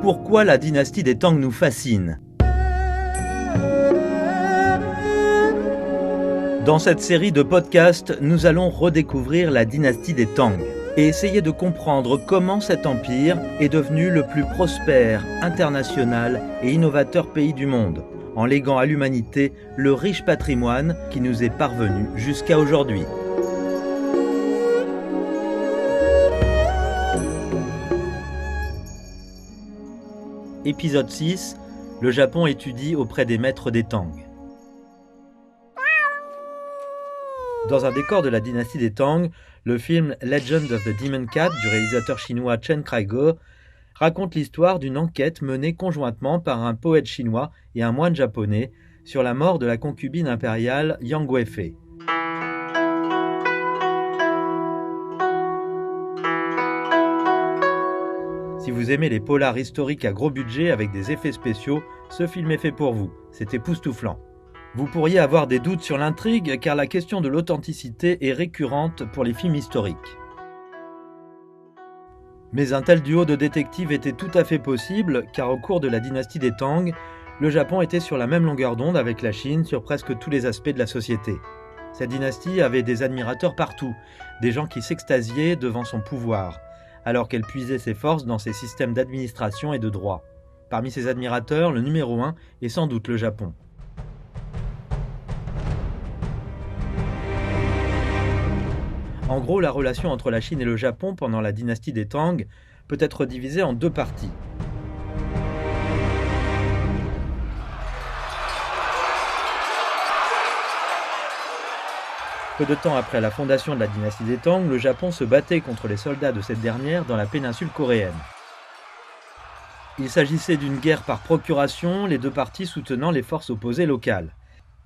Pourquoi la dynastie des Tang nous fascine? Dans cette série de podcasts, nous allons redécouvrir la dynastie des Tang et essayer de comprendre comment cet empire est devenu le plus prospère, international et innovateur pays du monde, en léguant à l'humanité le riche patrimoine qui nous est parvenu jusqu'à aujourd'hui. Épisode 6, le Japon étudie auprès des maîtres des Tang. Dans un décor de la dynastie des Tang, le film Legend of the Demon Cat du réalisateur chinois Chen Kaige raconte l'histoire d'une enquête menée conjointement par un poète chinois et un moine japonais sur la mort de la concubine impériale Yang Guifei. Si vous aimez les polars historiques à gros budget avec des effets spéciaux, ce film est fait pour vous, c'est époustouflant. Vous pourriez avoir des doutes sur l'intrigue car la question de l'authenticité est récurrente pour les films historiques. Mais un tel duo de détectives était tout à fait possible car au cours de la dynastie des Tang, le Japon était sur la même longueur d'onde avec la Chine sur presque tous les aspects de la société. Cette dynastie avait des admirateurs partout, des gens qui s'extasiaient devant son pouvoir, alors qu'elle puisait ses forces dans ses systèmes d'administration et de droit. Parmi ses admirateurs, le numéro 1 est sans doute le Japon. En gros, la relation entre la Chine et le Japon pendant la dynastie des Tang peut être divisée en deux parties. Peu de temps après la fondation de la dynastie des Tang, le Japon se battait contre les soldats de cette dernière dans la péninsule coréenne. Il s'agissait d'une guerre par procuration, les deux parties soutenant les forces opposées locales.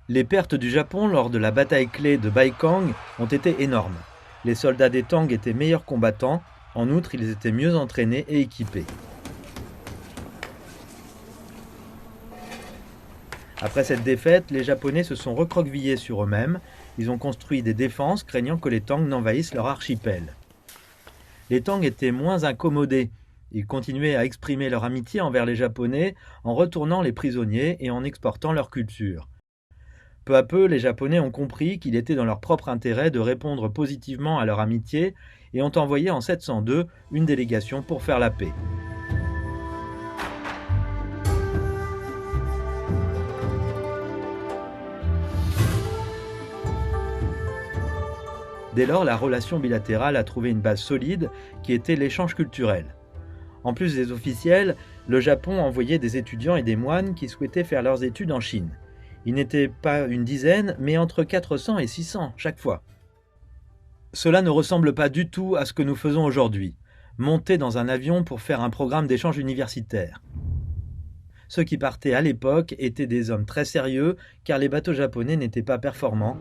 Les pertes du Japon lors de la bataille clé de Baekang ont été énormes. Les soldats des Tang étaient meilleurs combattants, en outre ils étaient mieux entraînés et équipés. Après cette défaite, les Japonais se sont recroquevillés sur eux-mêmes, ils ont construit des défenses craignant que les Tang n'envahissent leur archipel. Les Tang étaient moins incommodés, ils continuaient à exprimer leur amitié envers les Japonais en retournant les prisonniers et en exportant leur culture. Peu à peu, les Japonais ont compris qu'il était dans leur propre intérêt de répondre positivement à leur amitié et ont envoyé en 702 une délégation pour faire la paix. Dès lors, la relation bilatérale a trouvé une base solide qui était l'échange culturel. En plus des officiels, le Japon envoyait des étudiants et des moines qui souhaitaient faire leurs études en Chine. Ils n'étaient pas une dizaine, mais entre 400 et 600 chaque fois. Cela ne ressemble pas du tout à ce que nous faisons aujourd'hui, monter dans un avion pour faire un programme d'échange universitaire. Ceux qui partaient à l'époque étaient des hommes très sérieux, car les bateaux japonais n'étaient pas performants.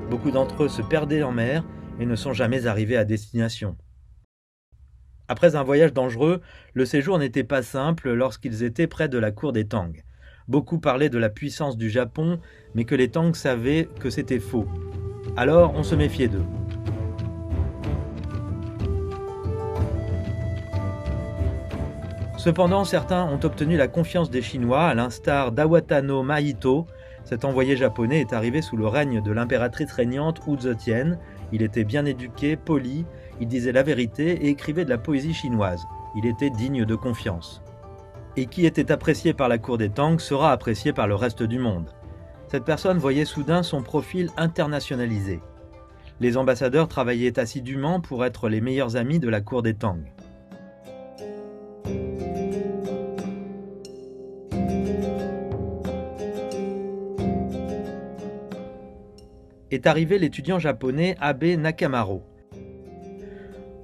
Beaucoup d'entre eux se perdaient en mer et ne sont jamais arrivés à destination. Après un voyage dangereux, le séjour n'était pas simple lorsqu'ils étaient près de la cour des Tang. Beaucoup parlaient de la puissance du Japon, mais que les Tang savaient que c'était faux. Alors on se méfiait d'eux. Cependant, certains ont obtenu la confiance des Chinois, à l'instar d'Awatano Mahito. Cet envoyé japonais est arrivé sous le règne de l'impératrice régnante Wu Zetian. Il était bien éduqué, poli, il disait la vérité et écrivait de la poésie chinoise. Il était digne de confiance. Et qui était apprécié par la cour des Tang sera apprécié par le reste du monde. Cette personne voyait soudain son profil internationalisé. Les ambassadeurs travaillaient assidûment pour être les meilleurs amis de la cour des Tang. Est arrivé l'étudiant japonais Abe Nakamaro.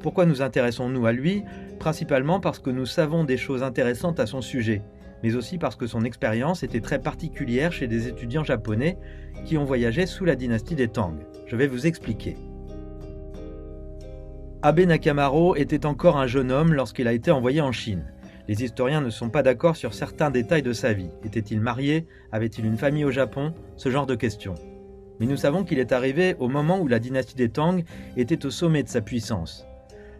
Pourquoi nous intéressons-nous à lui? Principalement parce que nous savons des choses intéressantes à son sujet, mais aussi parce que son expérience était très particulière chez des étudiants japonais qui ont voyagé sous la dynastie des Tang. Je vais vous expliquer. Abe Nakamaro était encore un jeune homme lorsqu'il a été envoyé en Chine. Les historiens ne sont pas d'accord sur certains détails de sa vie. Était-il marié? Avait-il une famille au Japon? Ce genre de questions. Mais nous savons qu'il est arrivé au moment où la dynastie des Tang était au sommet de sa puissance.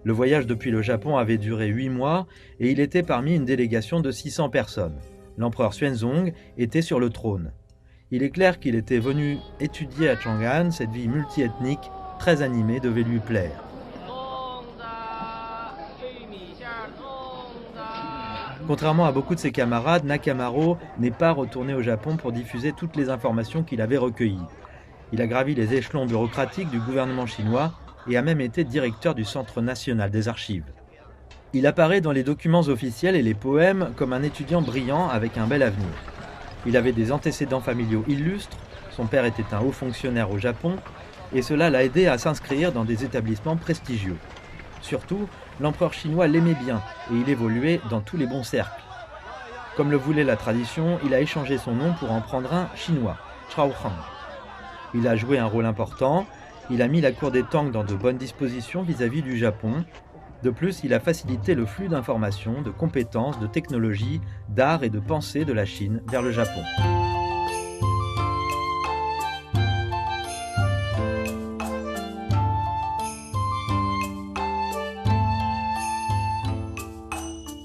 Le voyage depuis le Japon avait duré 8 mois et il était parmi une délégation de 600 personnes. L'empereur Xuanzong était sur le trône. Il est clair qu'il était venu étudier à Chang'an, cette vie multiethnique très animée devait lui plaire. Contrairement à beaucoup de ses camarades, Nakamaro n'est pas retourné au Japon pour diffuser toutes les informations qu'il avait recueillies. Il a gravi les échelons bureaucratiques du gouvernement chinois et a même été directeur du Centre national des archives. Il apparaît dans les documents officiels et les poèmes comme un étudiant brillant avec un bel avenir. Il avait des antécédents familiaux illustres, son père était un haut fonctionnaire au Japon, et cela l'a aidé à s'inscrire dans des établissements prestigieux. Surtout, l'empereur chinois l'aimait bien et il évoluait dans tous les bons cercles. Comme le voulait la tradition, il a échangé son nom pour en prendre un chinois, Chao Han. Il a joué un rôle important, il a mis la cour des Tang dans de bonnes dispositions vis-à-vis du Japon. De plus, il a facilité le flux d'informations, de compétences, de technologies, d'art et de pensée de la Chine vers le Japon.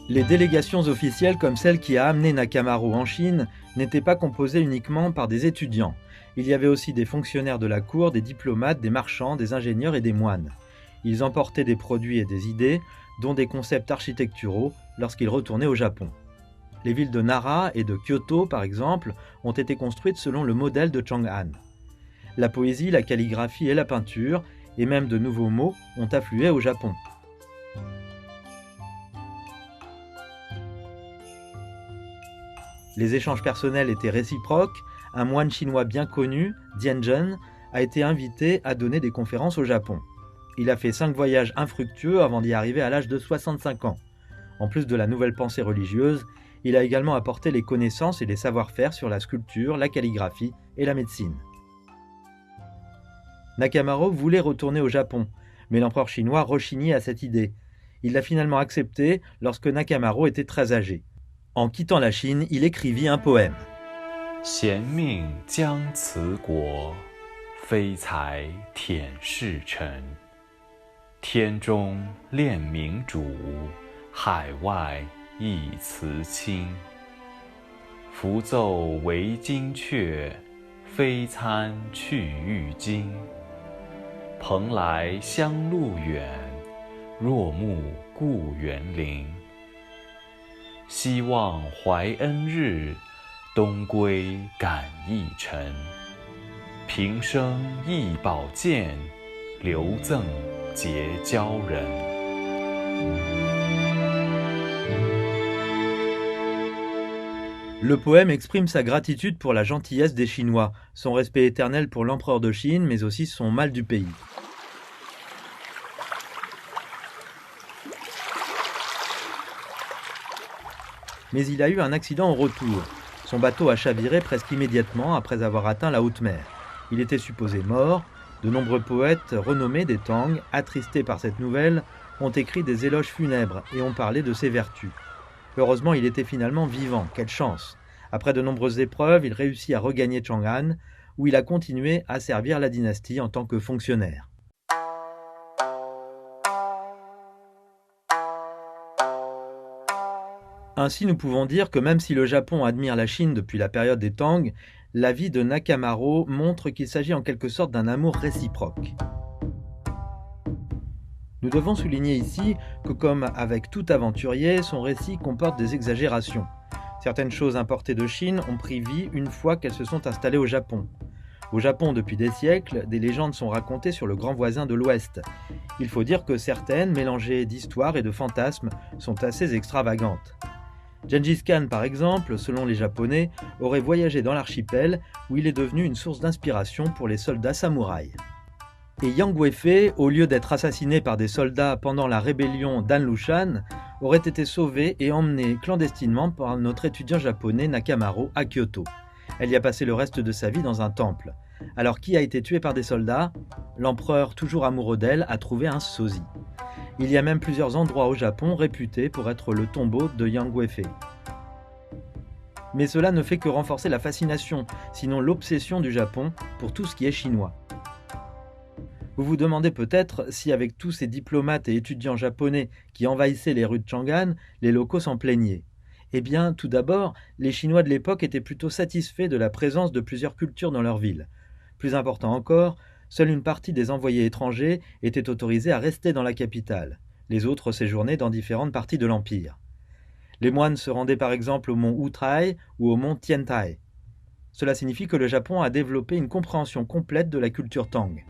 Les délégations officielles comme celle qui a amené Nakamaro en Chine n'étaient pas composées uniquement par des étudiants. Il y avait aussi des fonctionnaires de la cour, des diplomates, des marchands, des ingénieurs et des moines. Ils emportaient des produits et des idées, dont des concepts architecturaux, lorsqu'ils retournaient au Japon. Les villes de Nara et de Kyoto, par exemple, ont été construites selon le modèle de Chang'an. La poésie, la calligraphie et la peinture, et même de nouveaux mots, ont afflué au Japon. Les échanges personnels étaient réciproques. Un moine chinois bien connu, Dianzhen, a été invité à donner des conférences au Japon. Il a fait 5 voyages infructueux avant d'y arriver à l'âge de 65 ans. En plus de la nouvelle pensée religieuse, il a également apporté les connaissances et les savoir-faire sur la sculpture, la calligraphie et la médecine. Nakamaro voulait retourner au Japon, mais l'empereur chinois rechignait à cette idée. Il l'a finalement acceptée lorsque Nakamaro était très âgé. En quittant la Chine, il écrivit un poème. 贤命将辞国，非才舔士臣。天中炼明主，海外亦辞亲。符奏为金阙，非参去玉京。蓬莱乡路远，若慕故园陵。希望怀恩日，东归感义臣。平生益宝剑，留赠结交人。Le poème exprime sa gratitude pour la gentillesse des Chinois, son respect éternel pour l'empereur de Chine, mais aussi son mal du pays. Mais il a eu un accident au retour. Son bateau a chaviré presque immédiatement après avoir atteint la haute mer. Il était supposé mort. De nombreux poètes renommés des Tang, attristés par cette nouvelle, ont écrit des éloges funèbres et ont parlé de ses vertus. Heureusement, il était finalement vivant, quelle chance! Après de nombreuses épreuves, il réussit à regagner Chang'an, où il a continué à servir la dynastie en tant que fonctionnaire. Ainsi, nous pouvons dire que même si le Japon admire la Chine depuis la période des Tang, la vie de Nakamaro montre qu'il s'agit en quelque sorte d'un amour réciproque. Nous devons souligner ici que, comme avec tout aventurier, son récit comporte des exagérations. Certaines choses importées de Chine ont pris vie une fois qu'elles se sont installées au Japon. Au Japon, depuis des siècles, des légendes sont racontées sur le grand voisin de l'Ouest. Il faut dire que certaines, mélangées d'histoires et de fantasmes, sont assez extravagantes. Gengis Khan, par exemple, selon les Japonais, aurait voyagé dans l'archipel où il est devenu une source d'inspiration pour les soldats samouraïs. Et Yang Weifei, au lieu d'être assassiné par des soldats pendant la rébellion d'An Lushan, aurait été sauvé et emmené clandestinement par notre étudiant japonais Nakamaro à Kyoto. Elle y a passé le reste de sa vie dans un temple. Alors qui a été tué par des soldats? L'empereur, toujours amoureux d'elle, a trouvé un sosie. Il y a même plusieurs endroits au Japon réputés pour être le tombeau de Yang Weifei. Mais cela ne fait que renforcer la fascination, sinon l'obsession du Japon pour tout ce qui est chinois. Vous vous demandez peut-être si avec tous ces diplomates et étudiants japonais qui envahissaient les rues de Chang'an, les locaux s'en plaignaient. Eh bien, tout d'abord, les Chinois de l'époque étaient plutôt satisfaits de la présence de plusieurs cultures dans leur ville. Plus important encore, seule une partie des envoyés étrangers était autorisée à rester dans la capitale. Les autres séjournaient dans différentes parties de l'Empire. Les moines se rendaient par exemple au mont Wutai ou au mont Tiantai. Cela signifie que le Japon a développé une compréhension complète de la culture Tang.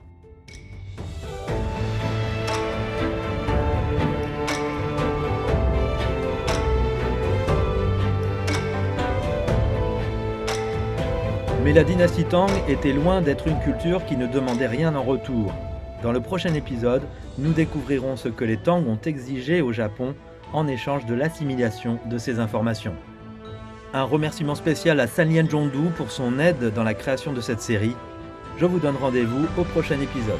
Mais la dynastie Tang était loin d'être une culture qui ne demandait rien en retour. Dans le prochain épisode, nous découvrirons ce que les Tang ont exigé au Japon en échange de l'assimilation de ces informations. Un remerciement spécial à Sanlien Zhongdu pour son aide dans la création de cette série. Je vous donne rendez-vous au prochain épisode.